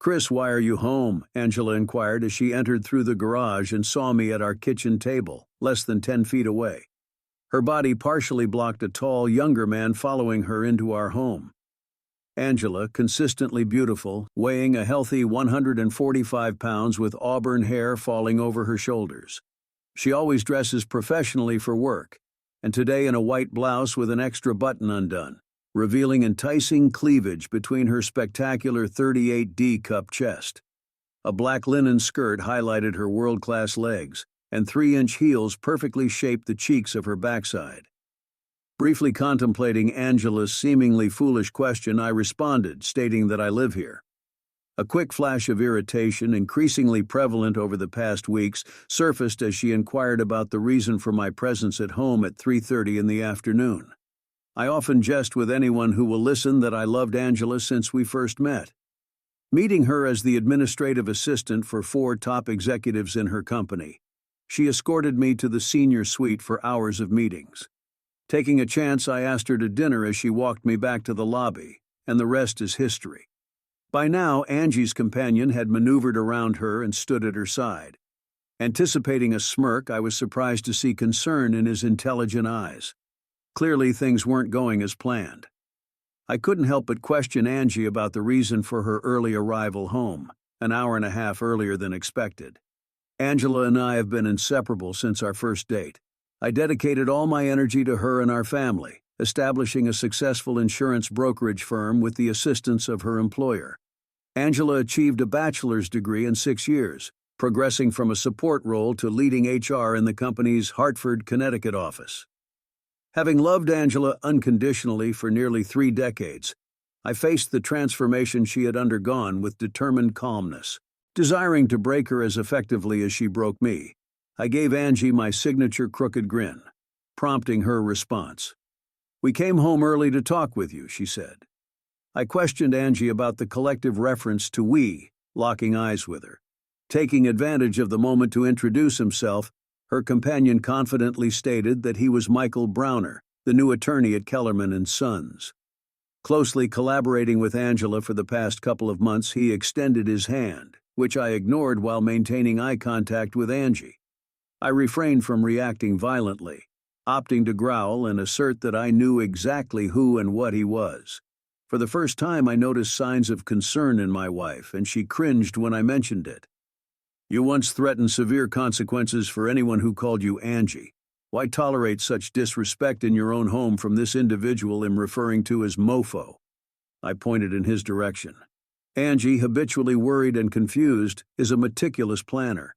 "Chris, why are you home?" Angela inquired as she entered through the garage and saw me at our kitchen table, less than 10 feet away. Her body partially blocked a tall, younger man following her into our home. Angela, consistently beautiful, weighing a healthy 145 pounds with auburn hair falling over her shoulders. She always dresses professionally for work, and today in a white blouse with an extra button undone, revealing enticing cleavage between her spectacular 38D cup chest. A black linen skirt highlighted her world-class legs, and 3-inch heels perfectly shaped the cheeks of her backside. Briefly contemplating Angela's seemingly foolish question, I responded, stating that I live here. A quick flash of irritation, increasingly prevalent over the past weeks, surfaced as she inquired about the reason for my presence at home at 3:30 in the afternoon. I often jest with anyone who will listen that I loved Angela since we first met. Meeting her as the administrative assistant for 4 top executives in her company, she escorted me to the senior suite for hours of meetings. Taking a chance, I asked her to dinner as she walked me back to the lobby, and the rest is history. By now, Angie's companion had maneuvered around her and stood at her side. Anticipating a smirk, I was surprised to see concern in his intelligent eyes. Clearly, things weren't going as planned. I couldn't help but question Angie about the reason for her early arrival home, an hour and a half earlier than expected. Angela and I have been inseparable since our first date. I dedicated all my energy to her and our family, establishing a successful insurance brokerage firm with the assistance of her employer. Angela achieved a bachelor's degree in 6 years, progressing from a support role to leading HR in the company's Hartford, Connecticut office. Having loved Angela unconditionally for nearly 3 decades, I faced the transformation she had undergone with determined calmness. Desiring to break her as effectively as she broke me, I gave Angie my signature crooked grin, prompting her response. "We came home early to talk with you," she said. I questioned Angie about the collective reference to we, locking eyes with her. Taking advantage of the moment to introduce himself, her companion confidently stated that he was Michael Browner, the new attorney at Kellerman & Sons. Closely collaborating with Angela for the past couple of months, he extended his hand, which I ignored while maintaining eye contact with Angie. I refrained from reacting violently, opting to growl and assert that I knew exactly who and what he was. For the first time, I noticed signs of concern in my wife, and she cringed when I mentioned it. "You once threatened severe consequences for anyone who called you Angie. Why tolerate such disrespect in your own home from this individual I'm referring to as Mofo?" I pointed in his direction. Angie, habitually worried and confused, is a meticulous planner.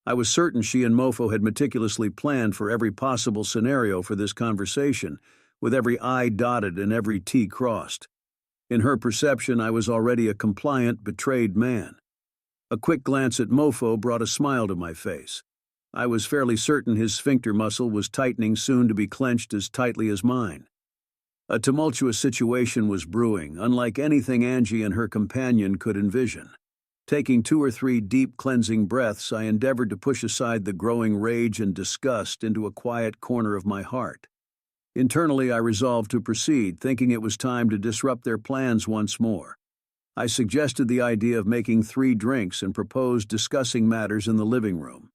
I was certain she and Mofo had meticulously planned for every possible scenario for this conversation, with every I dotted and every T crossed. In her perception, I was already a compliant, betrayed man. A quick glance at Mofo brought a smile to my face. I was fairly certain his sphincter muscle was tightening, soon to be clenched as tightly as mine. A tumultuous situation was brewing, unlike anything Angie and her companion could envision. Taking 2 or 3 deep cleansing breaths, I endeavored to push aside the growing rage and disgust into a quiet corner of my heart. Internally, I resolved to proceed, thinking it was time to disrupt their plans once more. I suggested the idea of making 3 drinks and proposed discussing matters in the living room.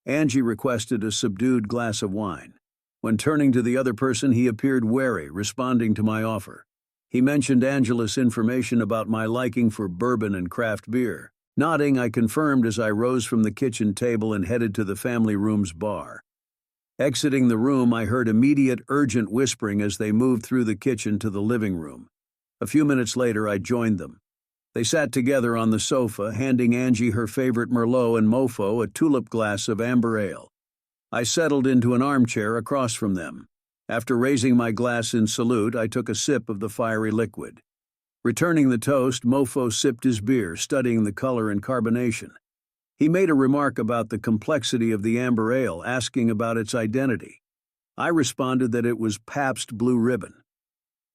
Angie requested a subdued glass of wine. When turning to the other person, he appeared wary, responding to my offer. He mentioned Angela's information about my liking for bourbon and craft beer. Nodding, I confirmed as I rose from the kitchen table and headed to the family room's bar. Exiting the room, I heard immediate, urgent whispering as they moved through the kitchen to the living room. A few minutes later, I joined them. They sat together on the sofa, handing Angie her favorite Merlot and Mofo a tulip glass of amber ale. I settled into an armchair across from them. After raising my glass in salute, I took a sip of the fiery liquid. Returning the toast, Mofo sipped his beer, studying the color and carbonation. He made a remark about the complexity of the amber ale, asking about its identity. I responded that it was Pabst Blue Ribbon.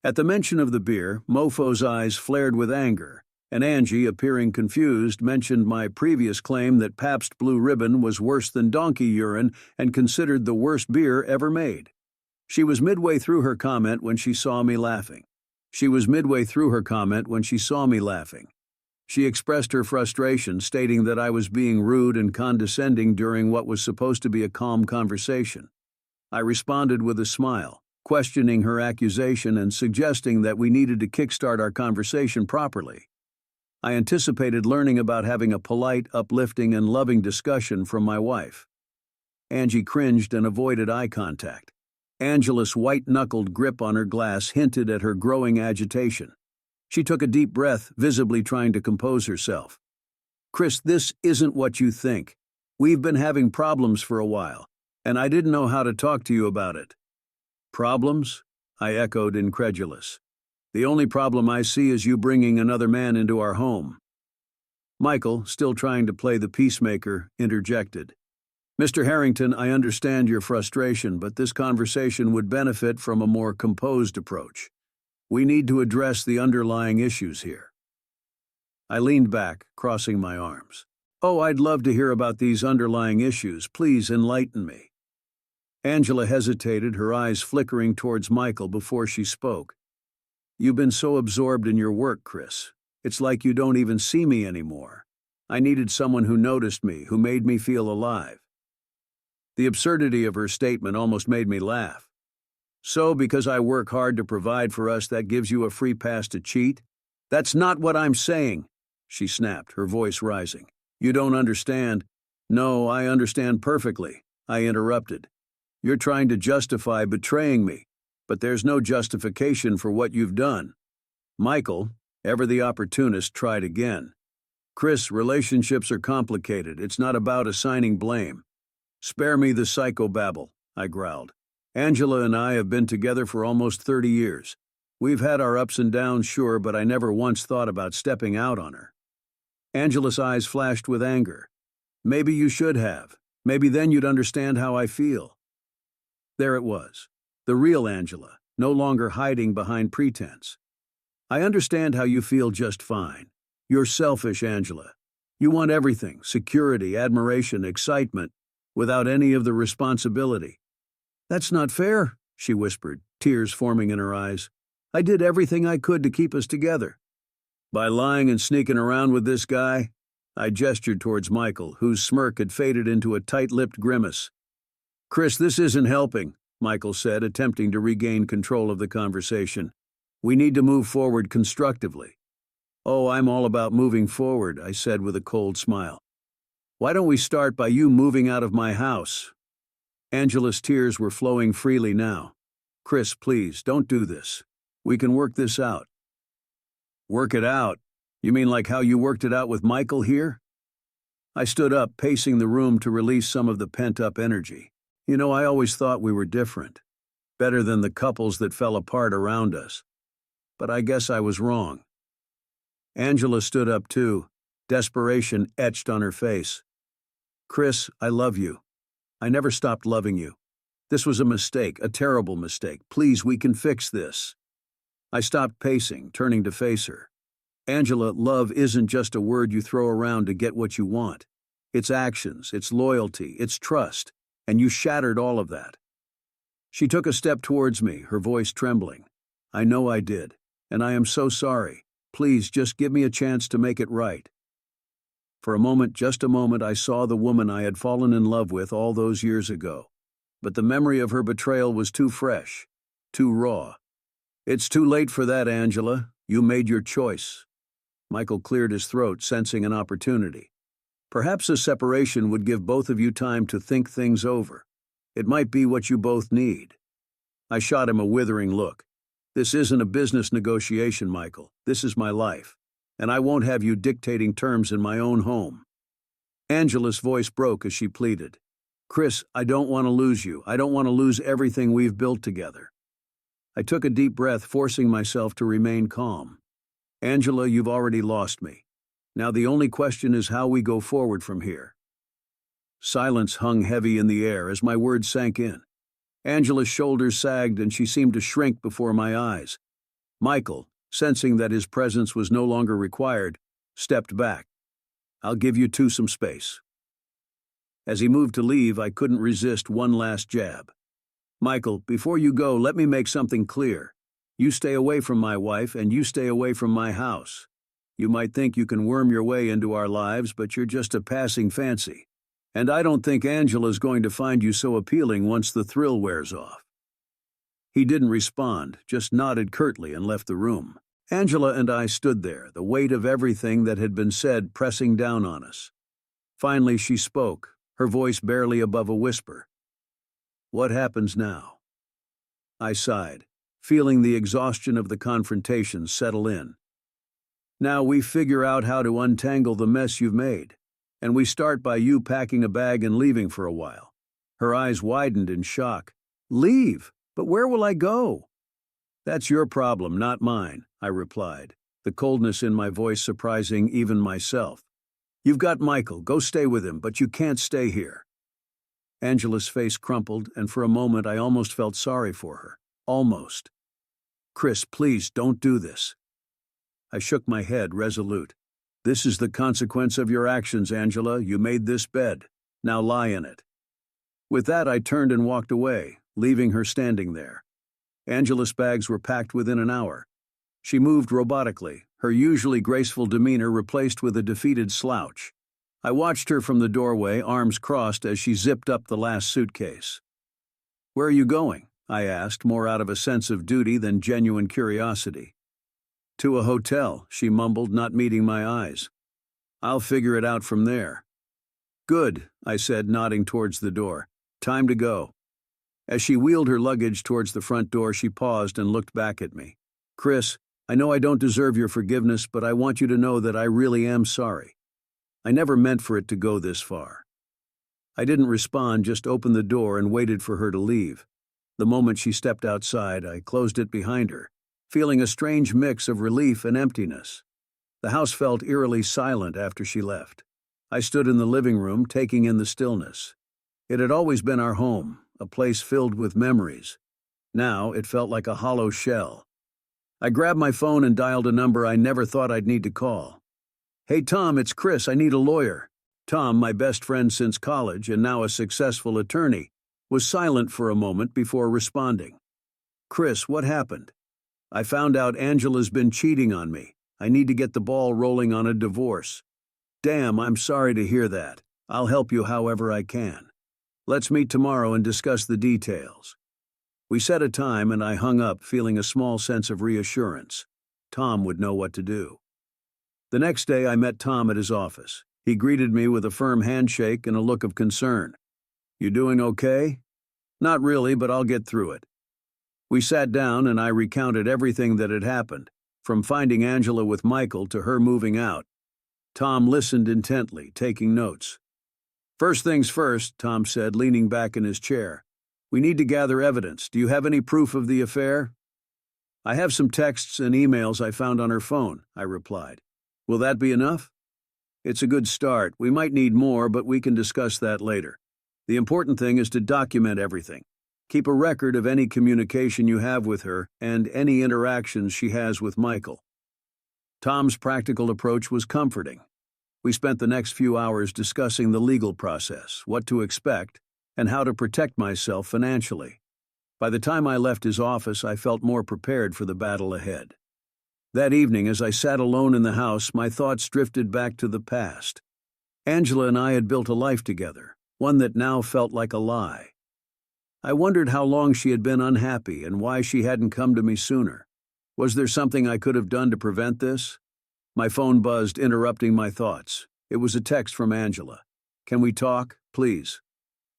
At the mention of the beer, Mofo's eyes flared with anger, and Angie, appearing confused, mentioned my previous claim that Pabst Blue Ribbon was worse than donkey urine and considered the worst beer ever made. She was midway through her comment when she saw me laughing. She expressed her frustration, stating that I was being rude and condescending during what was supposed to be a calm conversation. I responded with a smile, questioning her accusation and suggesting that we needed to kickstart our conversation properly. I anticipated learning about having a polite, uplifting, and loving discussion from my wife. Angie cringed and avoided eye contact. Angela's white-knuckled grip on her glass hinted at her growing agitation. She took a deep breath, visibly trying to compose herself. "Chris, this isn't what you think. We've been having problems for a while, and I didn't know how to talk to you about it." "Problems?" I echoed, incredulous. "The only problem I see is you bringing another man into our home." Michael, still trying to play the peacemaker, interjected. "Mr. Harrington, I understand your frustration, but this conversation would benefit from a more composed approach. We need to address the underlying issues here." I leaned back, crossing my arms. "Oh, I'd love to hear about these underlying issues. Please enlighten me." Angela hesitated, her eyes flickering towards Michael before she spoke. "You've been so absorbed in your work, Chris. It's like you don't even see me anymore. I needed someone who noticed me, who made me feel alive." The absurdity of her statement almost made me laugh. "So, because I work hard to provide for us, that gives you a free pass to cheat? That's not what I'm saying," she snapped, her voice rising. "You don't understand." "No, I understand perfectly," I interrupted. "You're trying to justify betraying me, but there's no justification for what you've done." Michael, ever the opportunist, tried again. "Chris, relationships are complicated. It's not about assigning blame." "Spare me the psychobabble," I growled. "Angela and I have been together for almost 30 years. We've had our ups and downs, sure, but I never once thought about stepping out on her." Angela's eyes flashed with anger. "Maybe you should have. Maybe then you'd understand how I feel." There it was, the real Angela, no longer hiding behind pretense. "I understand how you feel just fine. You're selfish, Angela. You want everything, security, admiration, excitement, without any of the responsibility." "That's not fair," she whispered, tears forming in her eyes. "I did everything I could to keep us together." "By lying and sneaking around with this guy?" I gestured towards Michael, whose smirk had faded into a tight-lipped grimace. "Chris, this isn't helping," Michael said, attempting to regain control of the conversation. "We need to move forward constructively." "Oh, I'm all about moving forward," I said with a cold smile. "Why don't we start by you moving out of my house?" Angela's tears were flowing freely now. "Chris, please, don't do this. We can work this out." "Work it out? You mean like how you worked it out with Michael here?" I stood up, pacing the room to release some of the pent-up energy. You know, I always thought we were different. Better than the couples that fell apart around us. But I guess I was wrong. Angela stood up too, desperation etched on her face. "Chris, I love you. I never stopped loving you. This was a mistake, a terrible mistake. Please, we can fix this." I stopped pacing, turning to face her. "Angela, love isn't just a word you throw around to get what you want. It's actions, it's loyalty, it's trust, and you shattered all of that." She took a step towards me, her voice trembling. "I know I did, and I am so sorry. Please, just give me a chance to make it right." For a moment, just a moment, I saw the woman I had fallen in love with all those years ago. But the memory of her betrayal was too fresh, too raw. "It's too late for that, Angela. You made your choice." Michael cleared his throat, sensing an opportunity. "Perhaps a separation would give both of you time to think things over. It might be what you both need." I shot him a withering look. "This isn't a business negotiation, Michael. This is my life. And I won't have you dictating terms in my own home." Angela's voice broke as she pleaded. "Chris, I don't want to lose you. I don't want to lose everything we've built together." I took a deep breath, forcing myself to remain calm. "Angela, you've already lost me. Now the only question is how we go forward from here." Silence hung heavy in the air as my words sank in. Angela's shoulders sagged and she seemed to shrink before my eyes. Michael, sensing that his presence was no longer required, stepped back. "I'll give you two some space." As he moved to leave, I couldn't resist one last jab. "Michael, before you go, let me make something clear. You stay away from my wife and you stay away from my house. You might think you can worm your way into our lives, but you're just a passing fancy. And I don't think Angela's going to find you so appealing once the thrill wears off." He didn't respond, just nodded curtly and left the room. Angela and I stood there, the weight of everything that had been said pressing down on us. Finally she spoke, her voice barely above a whisper. "What happens now?" I sighed, feeling the exhaustion of the confrontation settle in. "Now we figure out how to untangle the mess you've made, and we start by you packing a bag and leaving for a while." Her eyes widened in shock. "Leave? But where will I go?" "That's your problem, not mine," I replied, the coldness in my voice surprising even myself. "You've got Michael, go stay with him, but you can't stay here." Angela's face crumpled, and for a moment I almost felt sorry for her. Almost. "Chris, please don't do this." I shook my head, resolute. "This is the consequence of your actions, Angela. You made this bed. Now lie in it." With that, I turned and walked away, leaving her standing there. Angela's bags were packed within an hour. She moved robotically, her usually graceful demeanor replaced with a defeated slouch. I watched her from the doorway, arms crossed, as she zipped up the last suitcase. "Where are you going?" I asked, more out of a sense of duty than genuine curiosity. "To a hotel," she mumbled, not meeting my eyes. "I'll figure it out from there." "Good," I said, nodding towards the door. "Time to go." As she wheeled her luggage towards the front door, she paused and looked back at me. "Chris, I know I don't deserve your forgiveness, but I want you to know that I really am sorry. I never meant for it to go this far." I didn't respond, just opened the door and waited for her to leave. The moment she stepped outside, I closed it behind her, feeling a strange mix of relief and emptiness. The house felt eerily silent after she left. I stood in the living room, taking in the stillness. It had always been our home, a place filled with memories. Now it felt like a hollow shell. I grabbed my phone and dialed a number I never thought I'd need to call. "Hey Tom, it's Chris, I need a lawyer." Tom, my best friend since college and now a successful attorney, was silent for a moment before responding. "Chris, what happened?" "I found out Angela's been cheating on me. I need to get the ball rolling on a divorce." "Damn, I'm sorry to hear that. I'll help you however I can. Let's meet tomorrow and discuss the details." We set a time and I hung up, feeling a small sense of reassurance. Tom would know what to do. The next day I met Tom at his office. He greeted me with a firm handshake and a look of concern. "You doing okay?" "Not really, but I'll get through it." We sat down and I recounted everything that had happened, from finding Angela with Michael to her moving out. Tom listened intently, taking notes. "First things first," Tom said, leaning back in his chair. "We need to gather evidence. Do you have any proof of the affair?" "I have some texts and emails I found on her phone," I replied. "Will that be enough?" "It's a good start. We might need more, but we can discuss that later. The important thing is to document everything. Keep a record of any communication you have with her and any interactions she has with Michael." Tom's practical approach was comforting. We spent the next few hours discussing the legal process, what to expect, and how to protect myself financially. By the time I left his office, I felt more prepared for the battle ahead. That evening, as I sat alone in the house, my thoughts drifted back to the past. Angela and I had built a life together, one that now felt like a lie. I wondered how long she had been unhappy and why she hadn't come to me sooner. Was there something I could have done to prevent this? My phone buzzed, interrupting my thoughts. It was a text from Angela. "Can we talk, please?"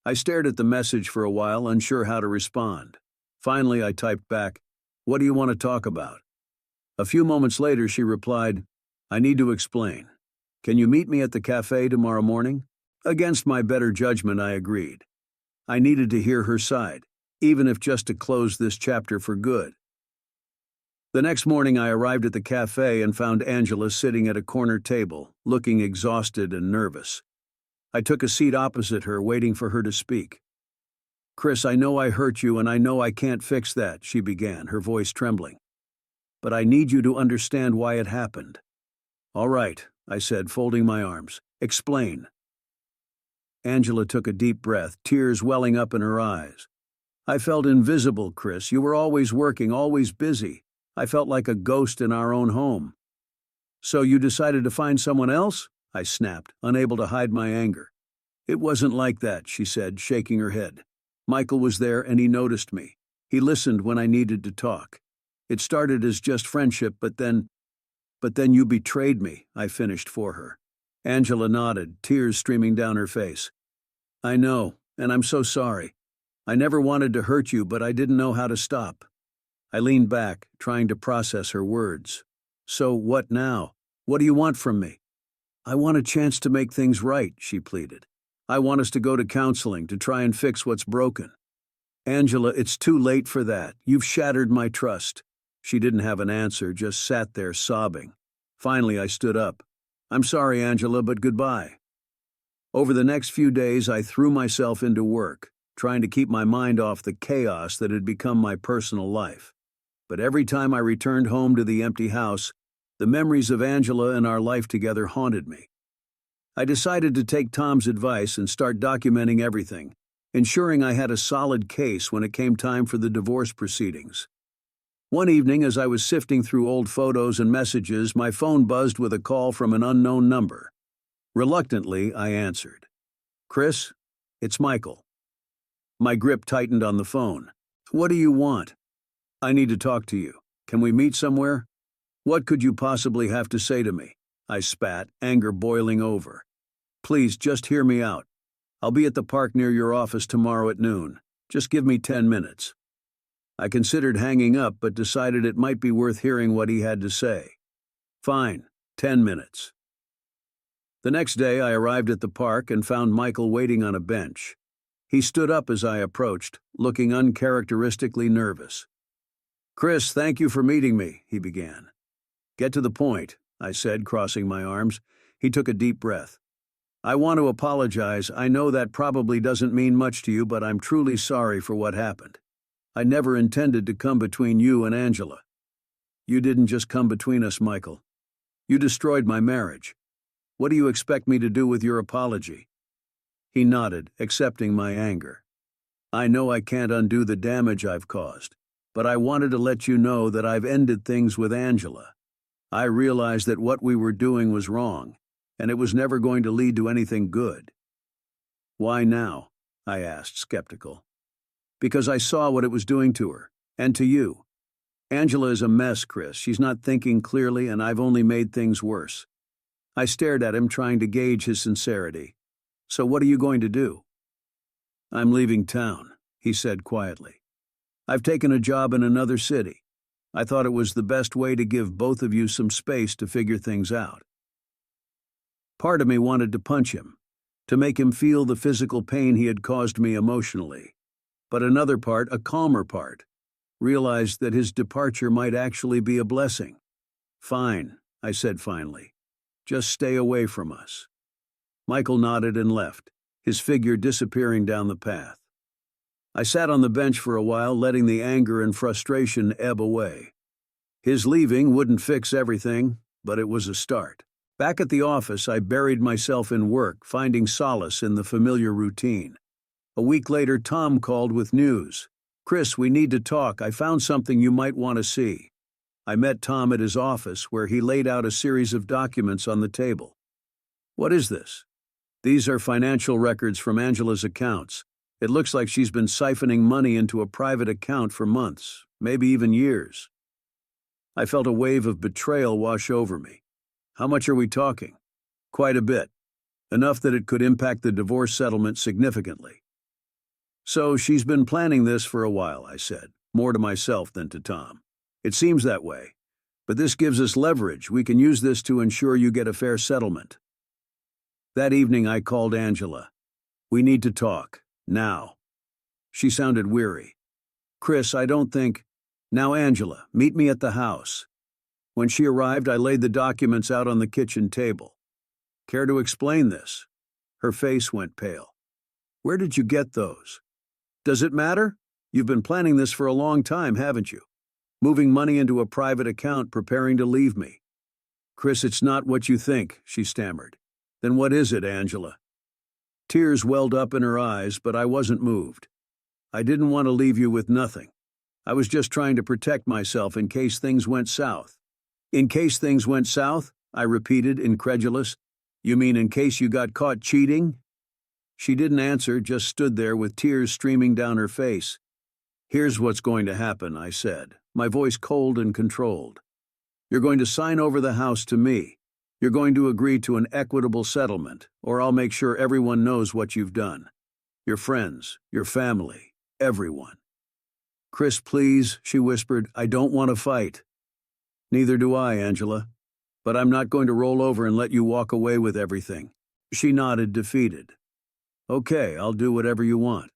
I stared at the message for a while, unsure how to respond. Finally, I typed back, "What do you want to talk about?" A few moments later, she replied, "I need to explain. Can you meet me at the café tomorrow morning?" Against my better judgment, I agreed. I needed to hear her side, even if just to close this chapter for good. The next morning, I arrived at the café and found Angela sitting at a corner table, looking exhausted and nervous. I took a seat opposite her, waiting for her to speak. "Chris, I know I hurt you and I know I can't fix that," she began, her voice trembling. "But I need you to understand why it happened." "All right," I said, folding my arms. "Explain." Angela took a deep breath, tears welling up in her eyes. "I felt invisible, Chris. You were always working, always busy. I felt like a ghost in our own home." So you decided to find someone else? I snapped, unable to hide my anger. It wasn't like that, she said, shaking her head. Michael was there and he noticed me. He listened when I needed to talk. It started as just friendship, but then you betrayed me, I finished for her. Angela nodded, tears streaming down her face. I know, and I'm so sorry. I never wanted to hurt you, but I didn't know how to stop. I leaned back, trying to process her words. So what now? What do you want from me? I want a chance to make things right, she pleaded. I want us to go to counseling to try and fix what's broken. Angela, it's too late for that. You've shattered my trust. She didn't have an answer, just sat there sobbing. Finally, I stood up. I'm sorry, Angela, but goodbye. Over the next few days, I threw myself into work, trying to keep my mind off the chaos that had become my personal life. But every time I returned home to the empty house, the memories of Angela and our life together haunted me. I decided to take Tom's advice and start documenting everything, ensuring I had a solid case when it came time for the divorce proceedings. One evening, as I was sifting through old photos and messages, my phone buzzed with a call from an unknown number. Reluctantly, I answered. Chris, it's Michael. My grip tightened on the phone. What do you want? I need to talk to you. Can we meet somewhere? What could you possibly have to say to me? I spat, anger boiling over. Please, just hear me out. I'll be at the park near your office tomorrow at noon. Just give me 10 minutes. I considered hanging up, but decided it might be worth hearing what he had to say. Fine, 10 minutes. The next day, I arrived at the park and found Michael waiting on a bench. He stood up as I approached, looking uncharacteristically nervous. Chris, thank you for meeting me, he began. Get to the point, I said, crossing my arms. He took a deep breath. I want to apologize. I know that probably doesn't mean much to you, but I'm truly sorry for what happened. I never intended to come between you and Angela. You didn't just come between us, Michael. You destroyed my marriage. What do you expect me to do with your apology? He nodded, accepting my anger. I know I can't undo the damage I've caused, but I wanted to let you know that I've ended things with Angela. I realized that what we were doing was wrong, and it was never going to lead to anything good. Why now? I asked, skeptical. Because I saw what it was doing to her, and to you. Angela is a mess, Chris. She's not thinking clearly, and I've only made things worse. I stared at him, trying to gauge his sincerity. So what are you going to do? I'm leaving town, he said quietly. I've taken a job in another city. I thought it was the best way to give both of you some space to figure things out. Part of me wanted to punch him, to make him feel the physical pain he had caused me emotionally. But another part, a calmer part, realized that his departure might actually be a blessing. Fine, I said finally. Just stay away from us. Michael nodded and left, his figure disappearing down the path. I sat on the bench for a while, letting the anger and frustration ebb away. His leaving wouldn't fix everything, but it was a start. Back at the office, I buried myself in work, finding solace in the familiar routine. A week later, Tom called with news. Chris, we need to talk. I found something you might want to see. I met Tom at his office, where he laid out a series of documents on the table. What is this? These are financial records from Angela's accounts. It looks like she's been siphoning money into a private account for months, maybe even years. I felt a wave of betrayal wash over me. How much are we talking? Quite a bit. Enough that it could impact the divorce settlement significantly. So she's been planning this for a while, I said, more to myself than to Tom. It seems that way. But this gives us leverage. We can use this to ensure you get a fair settlement. That evening I called Angela. We need to talk. Now. She sounded weary. Chris, I don't think... Now, Angela, meet me at the house. When she arrived, I laid the documents out on the kitchen table. Care to explain this? Her face went pale. Where did you get those? Does it matter? You've been planning this for a long time, haven't you? Moving money into a private account, preparing to leave me. Chris, it's not what you think, she stammered. Then what is it, Angela? Tears welled up in her eyes, but I wasn't moved. I didn't want to leave you with nothing. I was just trying to protect myself in case things went south. In case things went south? I repeated, incredulous. You mean in case you got caught cheating? She didn't answer, just stood there with tears streaming down her face. Here's what's going to happen, I said, my voice cold and controlled. You're going to sign over the house to me. You're going to agree to an equitable settlement, or I'll make sure everyone knows what you've done. Your friends, your family, everyone. Chris, please, she whispered, I don't want to fight. Neither do I, Angela. But I'm not going to roll over and let you walk away with everything. She nodded, defeated. Okay, I'll do whatever you want.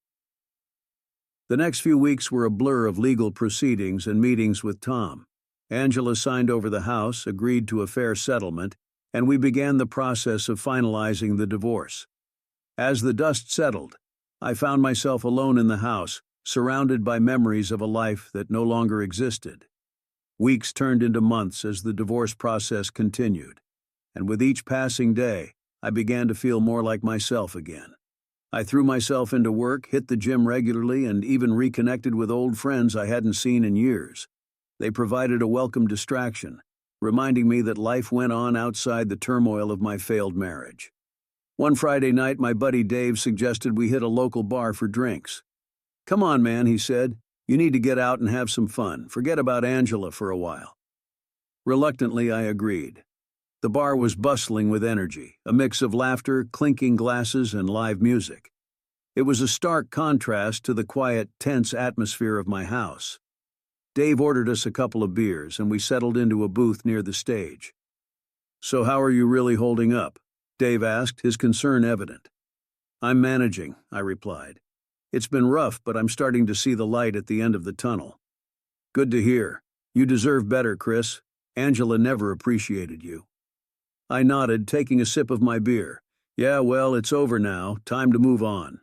The next few weeks were a blur of legal proceedings and meetings with Tom. Angela signed over the house, agreed to a fair settlement, and we began the process of finalizing the divorce. As the dust settled, I found myself alone in the house, surrounded by memories of a life that no longer existed. Weeks turned into months as the divorce process continued, and with each passing day, I began to feel more like myself again. I threw myself into work, hit the gym regularly, and even reconnected with old friends I hadn't seen in years. They provided a welcome distraction, reminding me that life went on outside the turmoil of my failed marriage. One Friday night, my buddy Dave suggested we hit a local bar for drinks. Come on, man, he said. You need to get out and have some fun. Forget about Angela for a while. Reluctantly, I agreed. The bar was bustling with energy, a mix of laughter, clinking glasses, and live music. It was a stark contrast to the quiet, tense atmosphere of my house. Dave ordered us a couple of beers, and we settled into a booth near the stage. So how are you really holding up? Dave asked, his concern evident. I'm managing, I replied. It's been rough, but I'm starting to see the light at the end of the tunnel. Good to hear. You deserve better, Chris. Angela never appreciated you. I nodded, taking a sip of my beer. Yeah, well, it's over now. Time to move on.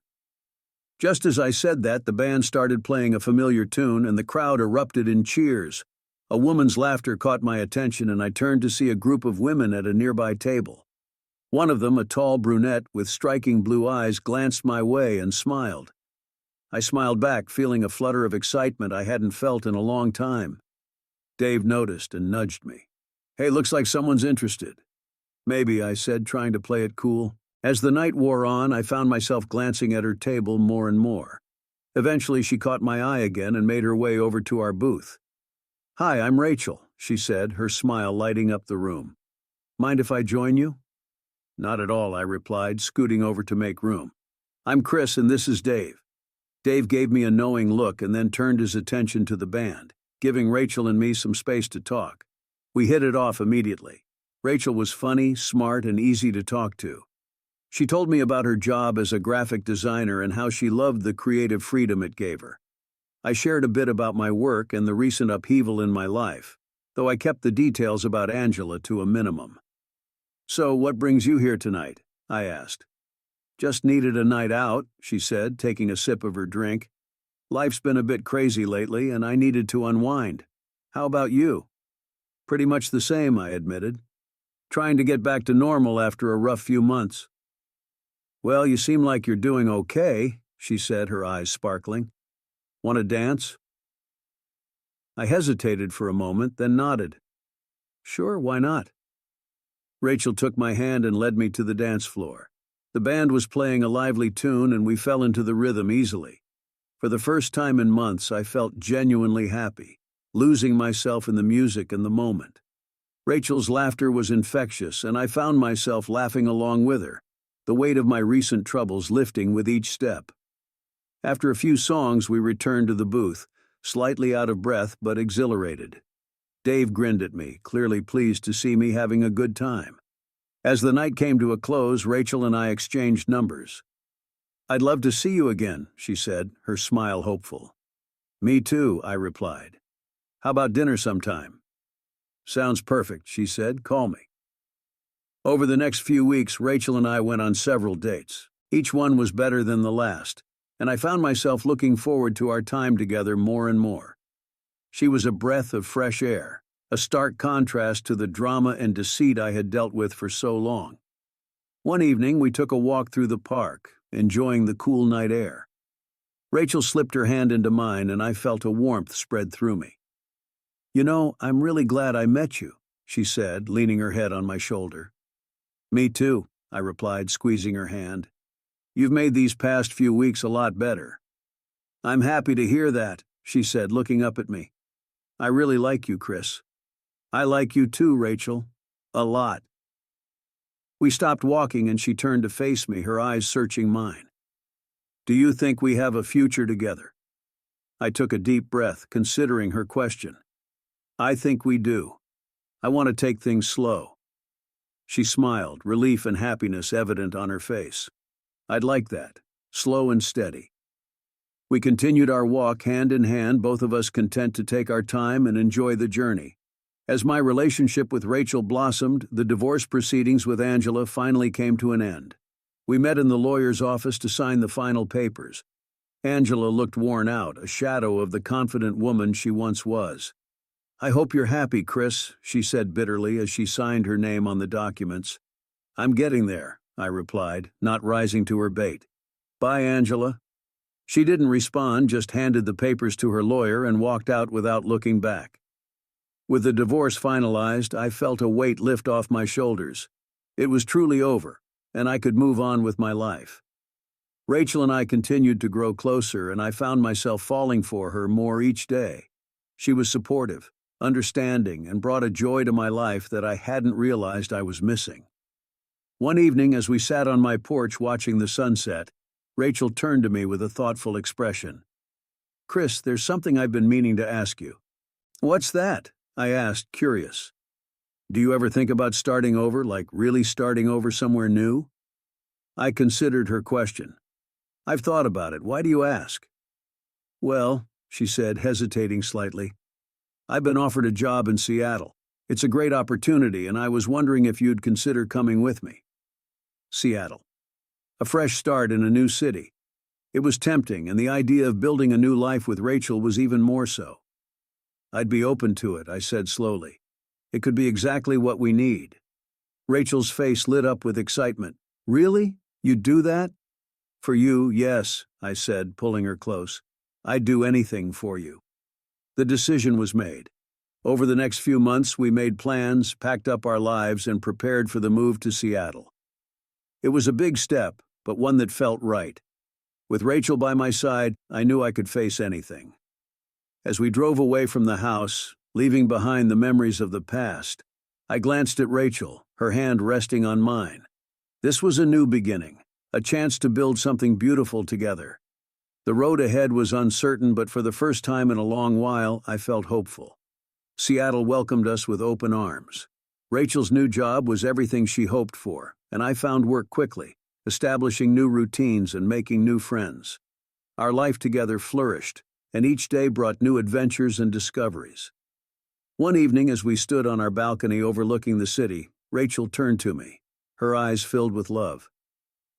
Just as I said that, the band started playing a familiar tune, and the crowd erupted in cheers. A woman's laughter caught my attention, and I turned to see a group of women at a nearby table. One of them, a tall brunette with striking blue eyes, glanced my way and smiled. I smiled back, feeling a flutter of excitement I hadn't felt in a long time. Dave noticed and nudged me. Hey, looks like someone's interested. Maybe, I said, trying to play it cool. As the night wore on, I found myself glancing at her table more and more. Eventually, she caught my eye again and made her way over to our booth. Hi, I'm Rachel, she said, her smile lighting up the room. Mind if I join you? Not at all, I replied, scooting over to make room. I'm Chris, and this is Dave. Dave gave me a knowing look and then turned his attention to the band, giving Rachel and me some space to talk. We hit it off immediately. Rachel was funny, smart, and easy to talk to. She told me about her job as a graphic designer and how she loved the creative freedom it gave her. I shared a bit about my work and the recent upheaval in my life, though I kept the details about Angela to a minimum. So, what brings you here tonight? I asked. Just needed a night out, she said, taking a sip of her drink. Life's been a bit crazy lately, and I needed to unwind. How about you? Pretty much the same, I admitted. Trying to get back to normal after a rough few months. Well, you seem like you're doing okay, she said, her eyes sparkling. Want to dance? I hesitated for a moment, then nodded. Sure, why not? Rachel took my hand and led me to the dance floor. The band was playing a lively tune, and we fell into the rhythm easily. For the first time in months, I felt genuinely happy, losing myself in the music and the moment. Rachel's laughter was infectious, and I found myself laughing along with her, the weight of my recent troubles lifting with each step. After a few songs, we returned to the booth, slightly out of breath but exhilarated. Dave grinned at me, clearly pleased to see me having a good time. As the night came to a close, Rachel and I exchanged numbers. I'd love to see you again, she said, her smile hopeful. Me too, I replied. How about dinner sometime? Sounds perfect, she said. Call me. Over the next few weeks, Rachel and I went on several dates. Each one was better than the last, and I found myself looking forward to our time together more and more. She was a breath of fresh air, a stark contrast to the drama and deceit I had dealt with for so long. One evening, we took a walk through the park, enjoying the cool night air. Rachel slipped her hand into mine, and I felt a warmth spread through me. You know, I'm really glad I met you. she said, leaning her head on my shoulder. Me too, I replied, squeezing her hand. You've made these past few weeks a lot better. I'm happy to hear that, she said, looking up at me. I really like you, Chris. I like you too, Rachel. A lot. We stopped walking and she turned to face me, her eyes searching mine. Do you think we have a future together? I took a deep breath, considering her question. I think we do. I want to take things slow. She smiled, relief and happiness evident on her face. I'd like that, slow and steady. We continued our walk hand in hand, both of us content to take our time and enjoy the journey. As my relationship with Rachel blossomed, the divorce proceedings with Angela finally came to an end. We met in the lawyer's office to sign the final papers. Angela looked worn out, a shadow of the confident woman she once was. I hope you're happy, Chris, she said bitterly as she signed her name on the documents. I'm getting there, I replied, not rising to her bait. Bye, Angela. She didn't respond, just handed the papers to her lawyer and walked out without looking back. With the divorce finalized, I felt a weight lift off my shoulders. It was truly over, and I could move on with my life. Rachel and I continued to grow closer, and I found myself falling for her more each day. She was supportive, understanding, and brought a joy to my life that I hadn't realized I was missing. One evening, as we sat on my porch watching the sunset, Rachel turned to me with a thoughtful expression. Chris, there's something I've been meaning to ask you. What's that? I asked, curious. Do you ever think about starting over, like really starting over somewhere new? I considered her question. I've thought about it. Why do you ask? Well, she said, hesitating slightly. I've been offered a job in Seattle. It's a great opportunity, and I was wondering if you'd consider coming with me. Seattle. A fresh start in a new city. It was tempting, and the idea of building a new life with Rachel was even more so. I'd be open to it, I said slowly. It could be exactly what we need. Rachel's face lit up with excitement. Really? You'd do that? For you, yes, I said, pulling her close. I'd do anything for you. The decision was made. Over the next few months, we made plans, packed up our lives, and prepared for the move to Seattle. It was a big step, but one that felt right. With Rachel by my side, I knew I could face anything. As we drove away from the house, leaving behind the memories of the past, I glanced at Rachel, her hand resting on mine. This was a new beginning, a chance to build something beautiful together. The road ahead was uncertain, but for the first time in a long while, I felt hopeful. Seattle welcomed us with open arms. Rachel's new job was everything she hoped for, and I found work quickly, establishing new routines and making new friends. Our life together flourished, and each day brought new adventures and discoveries. One evening, as we stood on our balcony overlooking the city, Rachel turned to me, her eyes filled with love.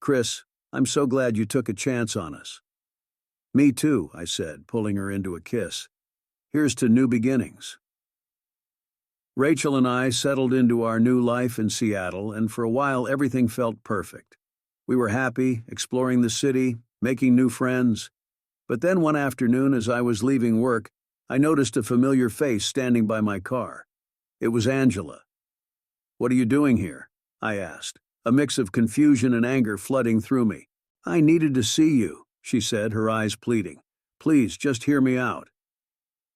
Chris, I'm so glad you took a chance on us. Me too, I said, pulling her into a kiss. Here's to new beginnings. Rachel and I settled into our new life in Seattle, and for a while everything felt perfect. We were happy, exploring the city, making new friends. But then one afternoon, as I was leaving work, I noticed a familiar face standing by my car. It was Angela. What are you doing here? I asked, a mix of confusion and anger flooding through me. I needed to see you, she said, her eyes pleading. Please, just hear me out.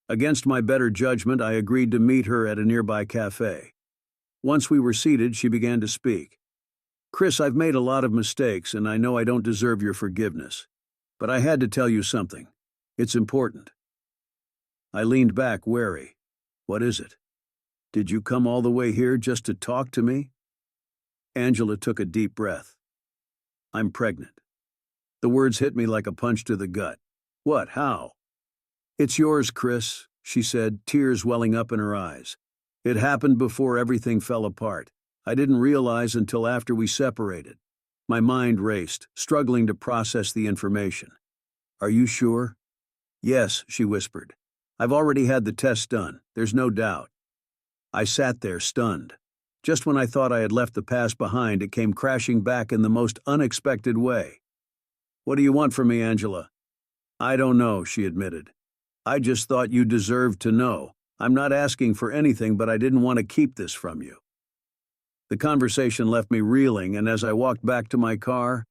Against my better judgment, I agreed to meet her at a nearby café. Once we were seated, she began to speak. Chris, I've made a lot of mistakes, and I know I don't deserve your forgiveness. But I had to tell you something. It's important. I leaned back, wary. What is it? Did you come all the way here just to talk to me? Angela took a deep breath. I'm pregnant. The words hit me like a punch to the gut. What? How? It's yours, Chris, she said, tears welling up in her eyes. It happened before everything fell apart. I didn't realize until after we separated. My mind raced, struggling to process the information. Are you sure? Yes, she whispered. I've already had the test done, there's no doubt. I sat there, stunned. Just when I thought I had left the past behind, it came crashing back in the most unexpected way. What do you want from me, Angela? I don't know, she admitted. I just thought you deserved to know. I'm not asking for anything, but I didn't want to keep this from you." The conversation left me reeling, and as I walked back to my car,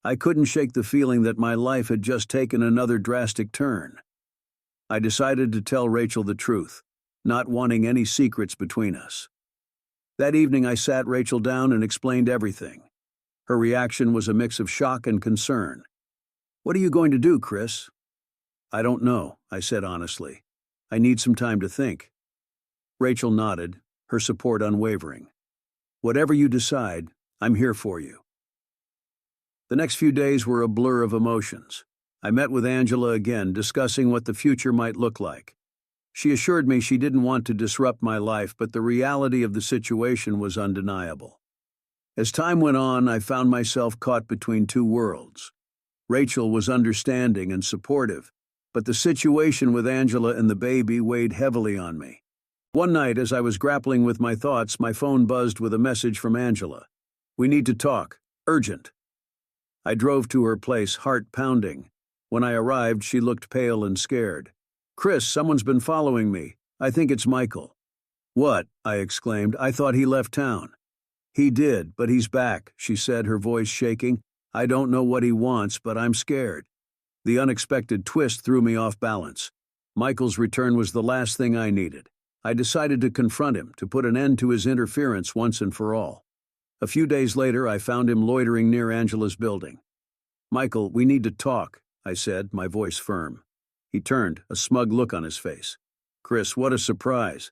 I couldn't shake the feeling that my life had just taken another drastic turn. I decided to tell Rachel the truth, not wanting any secrets between us. That evening I sat Rachel down and explained everything. Her reaction was a mix of shock and concern. "What are you going to do, Chris?" "I don't know," I said honestly. "I need some time to think." Rachel nodded, her support unwavering. "Whatever you decide, I'm here for you." The next few days were a blur of emotions. I met with Angela again, discussing what the future might look like. She assured me she didn't want to disrupt my life, but the reality of the situation was undeniable. As time went on, I found myself caught between two worlds. Rachel was understanding and supportive, but the situation with Angela and the baby weighed heavily on me. One night, as I was grappling with my thoughts, my phone buzzed with a message from Angela. "We need to talk. Urgent." I drove to her place, heart pounding. When I arrived, she looked pale and scared. "Chris, someone's been following me. I think it's Michael." "What?" I exclaimed. "I thought he left town." "He did, but he's back," she said, her voice shaking. "I don't know what he wants, but I'm scared." The unexpected twist threw me off balance. Michael's return was the last thing I needed. I decided to confront him, to put an end to his interference once and for all. A few days later, I found him loitering near Angela's building. "Michael, we need to talk," I said, my voice firm. He turned, a smug look on his face. "Chris, what a surprise."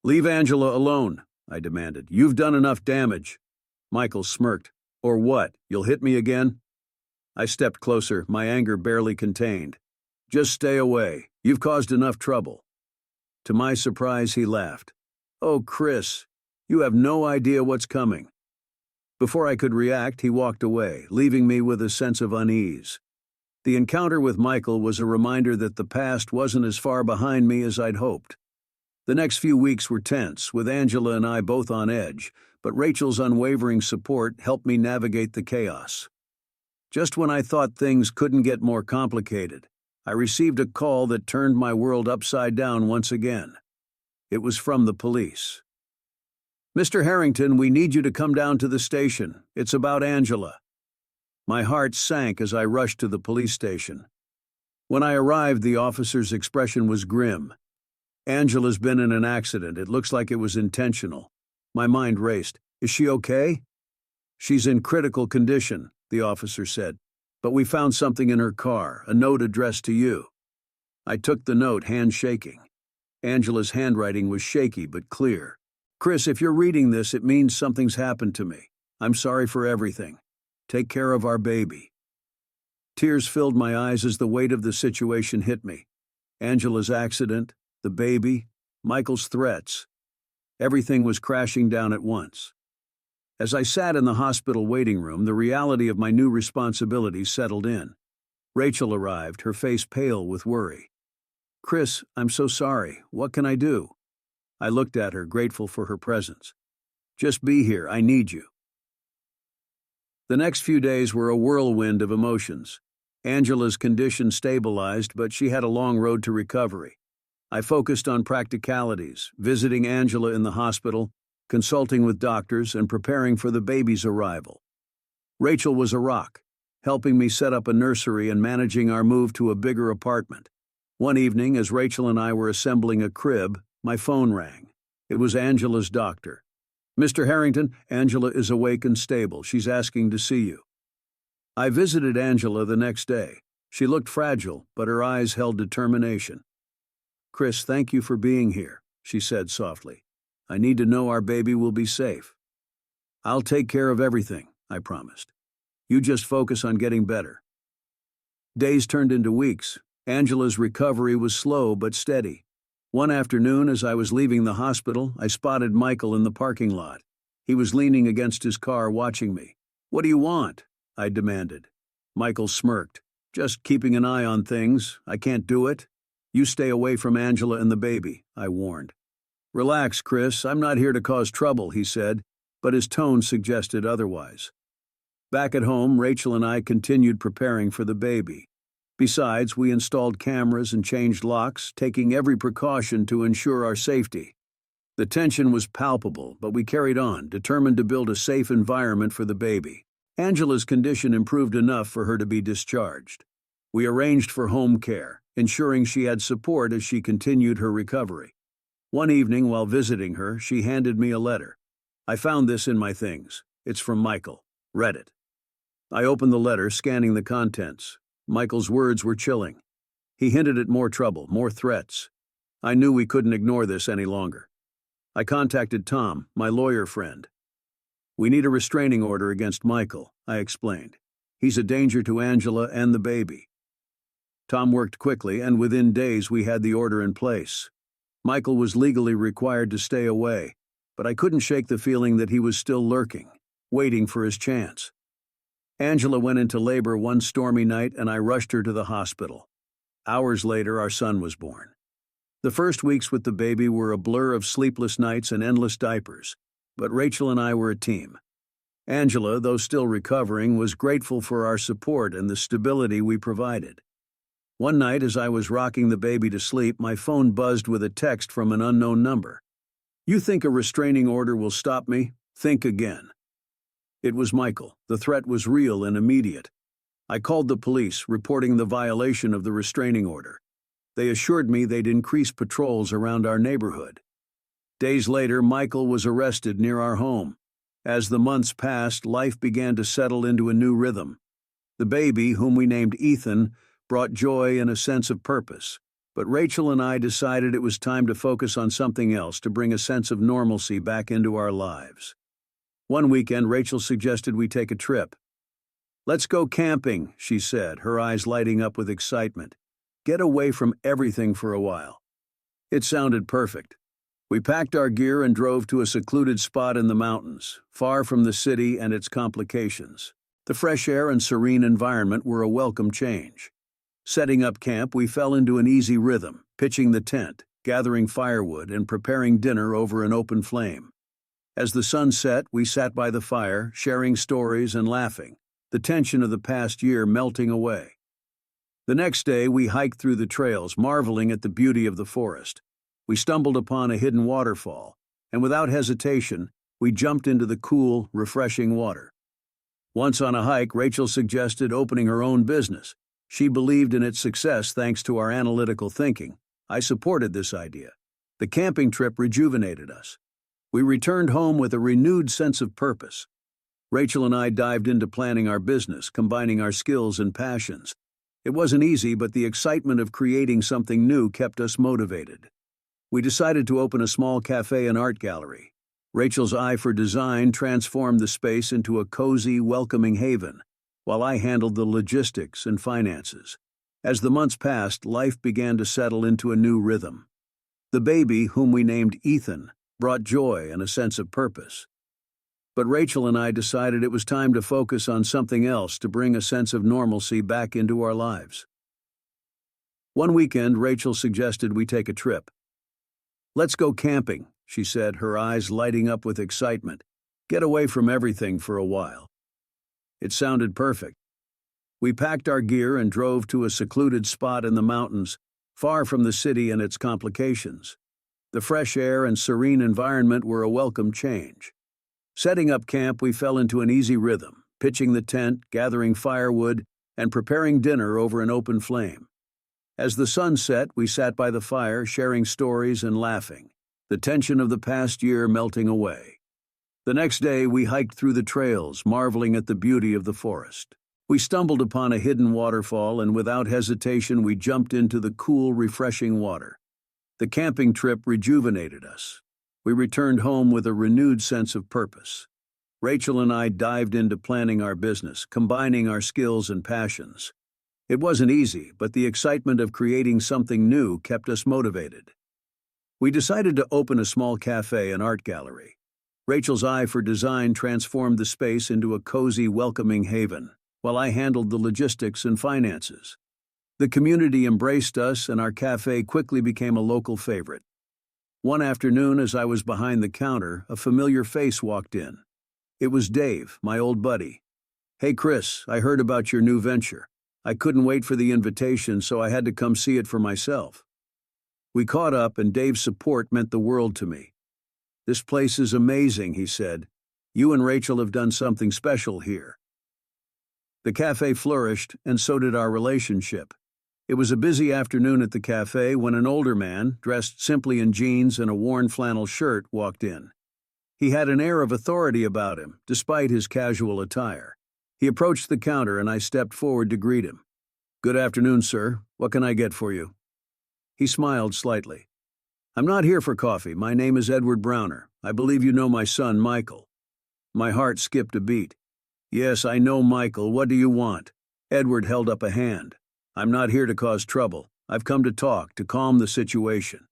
"Leave Angela alone," I demanded. "You've done enough damage." Michael smirked. "Or what? You'll hit me again?" I stepped closer, my anger barely contained. "Just stay away. You've caused enough trouble." To my surprise, he laughed. "Oh, Chris, you have no idea what's coming." Before I could react, he walked away, leaving me with a sense of unease. The encounter with Michael was a reminder that the past wasn't as far behind me as I'd hoped. The next few weeks were tense, with Angela and I both on edge, but Rachel's unwavering support helped me navigate the chaos. Just when I thought things couldn't get more complicated, I received a call that turned my world upside down once again. It was from the police. "Mr. Harrington, we need you to come down to the station. It's about Angela." My heart sank as I rushed to the police station. When I arrived, the officer's expression was grim. "Angela's been in an accident. It looks like it was intentional." My mind raced. "Is she okay?" "She's in critical condition," the officer said. "But we found something in her car, a note addressed to you." I took the note, hand shaking. Angela's handwriting was shaky but clear. "Chris, if you're reading this, it means something's happened to me. I'm sorry for everything. Take care of our baby." Tears filled my eyes as the weight of the situation hit me. Angela's accident, the baby, Michael's threats. Everything was crashing down at once. As I sat in the hospital waiting room, the reality of my new responsibilities settled in. Rachel arrived, her face pale with worry. "Chris, I'm so sorry. What can I do?" I looked at her, grateful for her presence. "Just be here. I need you." The next few days were a whirlwind of emotions. Angela's condition stabilized, but she had a long road to recovery. I focused on practicalities, visiting Angela in the hospital, consulting with doctors, and preparing for the baby's arrival. Rachel was a rock, helping me set up a nursery and managing our move to a bigger apartment. One evening, as Rachel and I were assembling a crib, my phone rang. It was Angela's doctor. "Mr. Harrington, Angela is awake and stable. She's asking to see you." I visited Angela the next day. She looked fragile, but her eyes held determination. "Chris, thank you for being here," she said softly. "I need to know our baby will be safe." "I'll take care of everything," I promised. "You just focus on getting better." Days turned into weeks. Angela's recovery was slow but steady. One afternoon, as I was leaving the hospital, I spotted Michael in the parking lot. He was leaning against his car, watching me. "What do you want?" I demanded. Michael smirked. "Just keeping an eye on things. I can't do it." "You stay away from Angela and the baby," I warned. "Relax, Chris. I'm not here to cause trouble," he said, but his tone suggested otherwise. Back at home, Rachel and I continued preparing for the baby. Besides, we installed cameras and changed locks, taking every precaution to ensure our safety. The tension was palpable, but we carried on, determined to build a safe environment for the baby. Angela's condition improved enough for her to be discharged. We arranged for home care, ensuring she had support as she continued her recovery. One evening, while visiting her, she handed me a letter. "I found this in my things. It's from Michael. Read it." I opened the letter, scanning the contents. Michael's words were chilling. He hinted at more trouble, more threats. I knew we couldn't ignore this any longer. I contacted Tom, my lawyer friend. "We need a restraining order against Michael," I explained. "He's a danger to Angela and the baby." Tom worked quickly, and within days we had the order in place. Michael was legally required to stay away, but I couldn't shake the feeling that he was still lurking, waiting for his chance. Angela went into labor one stormy night, and I rushed her to the hospital. Hours later, our son was born. The first weeks with the baby were a blur of sleepless nights and endless diapers, but Rachel and I were a team. Angela, though still recovering, was grateful for our support and the stability we provided. One night, as I was rocking the baby to sleep, my phone buzzed with a text from an unknown number. "You think a restraining order will stop me? Think again." It was Michael. The threat was real and immediate. I called the police, reporting the violation of the restraining order. They assured me they'd increase patrols around our neighborhood. Days later, Michael was arrested near our home. As the months passed, life began to settle into a new rhythm. The baby, whom we named Ethan, brought joy and a sense of purpose. But Rachel and I decided it was time to focus on something else to bring a sense of normalcy back into our lives. One weekend, Rachel suggested we take a trip. "Let's go camping," she said, her eyes lighting up with excitement. "Get away from everything for a while." It sounded perfect. We packed our gear and drove to a secluded spot in the mountains, far from the city and its complications. The fresh air and serene environment were a welcome change. Setting up camp, we fell into an easy rhythm, pitching the tent, gathering firewood, and preparing dinner over an open flame. As the sun set, we sat by the fire, sharing stories and laughing, the tension of the past year melting away. The next day, we hiked through the trails, marveling at the beauty of the forest. We stumbled upon a hidden waterfall, and without hesitation, we jumped into the cool, refreshing water. Once on a hike, Rachel suggested opening her own business. She believed in its success thanks to our analytical thinking. I supported this idea. The camping trip rejuvenated us. We returned home with a renewed sense of purpose. Rachel and I dived into planning our business, combining our skills and passions. It wasn't easy, but the excitement of creating something new kept us motivated. We decided to open a small café and art gallery. Rachel's eye for design transformed the space into a cozy, welcoming haven, while I handled the logistics and finances. As the months passed, life began to settle into a new rhythm. The baby, whom we named Ethan, brought joy and a sense of purpose. But Rachel and I decided it was time to focus on something else to bring a sense of normalcy back into our lives. One weekend, Rachel suggested we take a trip. "Let's go camping," she said, her eyes lighting up with excitement. "Get away from everything for a while." It sounded perfect. We packed our gear and drove to a secluded spot in the mountains, far from the city and its complications. The fresh air and serene environment were a welcome change. Setting up camp, we fell into an easy rhythm, pitching the tent, gathering firewood, and preparing dinner over an open flame. As the sun set, we sat by the fire, sharing stories and laughing, the tension of the past year melting away. The next day, we hiked through the trails, marveling at the beauty of the forest. We stumbled upon a hidden waterfall, and without hesitation, we jumped into the cool, refreshing water. The camping trip rejuvenated us. We returned home with a renewed sense of purpose. Rachel and I dived into planning our business, combining our skills and passions. It wasn't easy, but the excitement of creating something new kept us motivated. We decided to open a small café and art gallery. Rachel's eye for design transformed the space into a cozy, welcoming haven, while I handled the logistics and finances. The community embraced us, and our café quickly became a local favorite. One afternoon, as I was behind the counter, a familiar face walked in. It was Dave, my old buddy. "Hey Chris, I heard about your new venture. I couldn't wait for the invitation, so I had to come see it for myself. We caught up, and Dave's support meant the world to me. "This place is amazing," he said. "You and Rachel have done something special here." The café flourished, and so did our relationship. It was a busy afternoon at the café when an older man, dressed simply in jeans and a worn flannel shirt, walked in. He had an air of authority about him, despite his casual attire. He approached the counter, and I stepped forward to greet him. "Good afternoon, sir. What can I get for you?" He smiled slightly. "I'm not here for coffee. My name is Edward Browner. I believe you know my son, Michael." My heart skipped a beat. "Yes, I know Michael. What do you want?" Edward held up a hand. "I'm not here to cause trouble. I've come to talk, to calm the situation."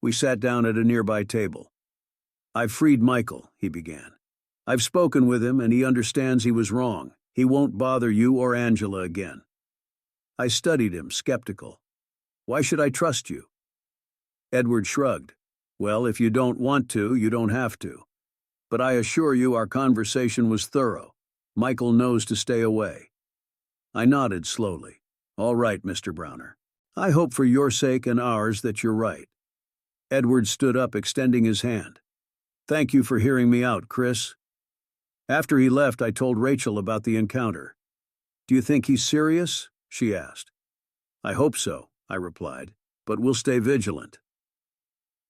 We sat down at a nearby table. "I've freed Michael," he began. "I've spoken with him, and he understands he was wrong. He won't bother you or Angela again." I studied him, skeptical. "Why should I trust you?" Edward shrugged. "Well, if you don't want to, you don't have to. But I assure you our conversation was thorough. Michael knows to stay away." I nodded slowly. "All right, Mr. Browner. I hope for your sake and ours that you're right." Edward stood up, extending his hand. "Thank you for hearing me out, Chris." After he left, I told Rachel about the encounter. "Do you think he's serious?" she asked. "I hope so," I replied, "but we'll stay vigilant."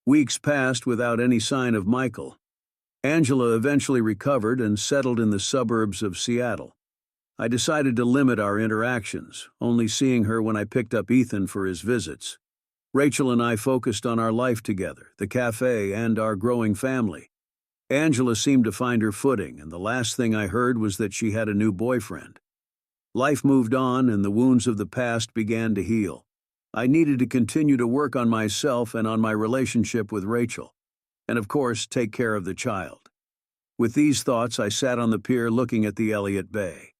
Weeks passed without any sign of Michael. Angela eventually recovered and settled in the suburbs of Seattle. I decided to limit our interactions, only seeing her when I picked up Ethan for his visits. Rachel and I focused on our life together, the cafe, and our growing family. Angela seemed to find her footing, and the last thing I heard was that she had a new boyfriend. Life moved on, and the wounds of the past began to heal. I needed to continue to work on myself and on my relationship with Rachel, and of course, take care of the child. With these thoughts, I sat on the pier looking at the Elliott Bay.